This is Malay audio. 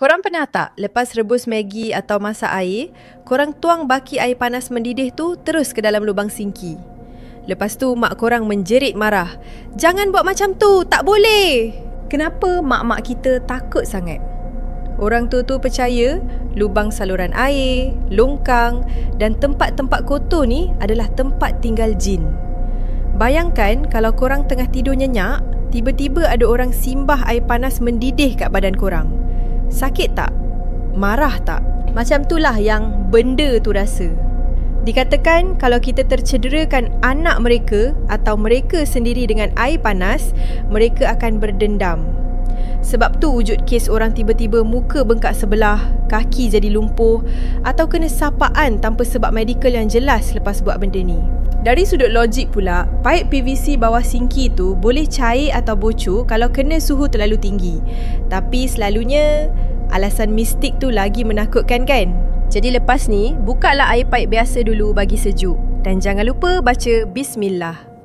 Korang pernah tak lepas rebus Maggi atau masak air, korang tuang baki air panas mendidih tu terus ke dalam lubang sinki. Lepas tu mak korang menjerit marah. Jangan buat macam tu, tak boleh. Kenapa mak-mak kita takut sangat? Orang tu percaya lubang saluran air, longkang dan tempat-tempat kotor ni adalah tempat tinggal jin. Bayangkan kalau korang tengah tidur nyenyak, tiba-tiba ada orang simbah air panas mendidih kat badan korang. Sakit tak? Marah tak? Macam itulah yang benda tu rasa. Dikatakan kalau kita tercederakan anak mereka atau mereka sendiri dengan air panas, mereka akan berdendam. Sebab tu wujud kes orang tiba-tiba muka bengkak sebelah, kaki jadi lumpuh atau kena sapaan tanpa sebab medikal yang jelas lepas buat benda ni. Dari sudut logik pula, paip PVC bawah sinki tu boleh cair atau bocor kalau kena suhu terlalu tinggi. Tapi selalunya alasan mistik tu lagi menakutkan kan? Jadi lepas ni, bukalah air paip biasa dulu bagi sejuk. Dan jangan lupa baca Bismillah.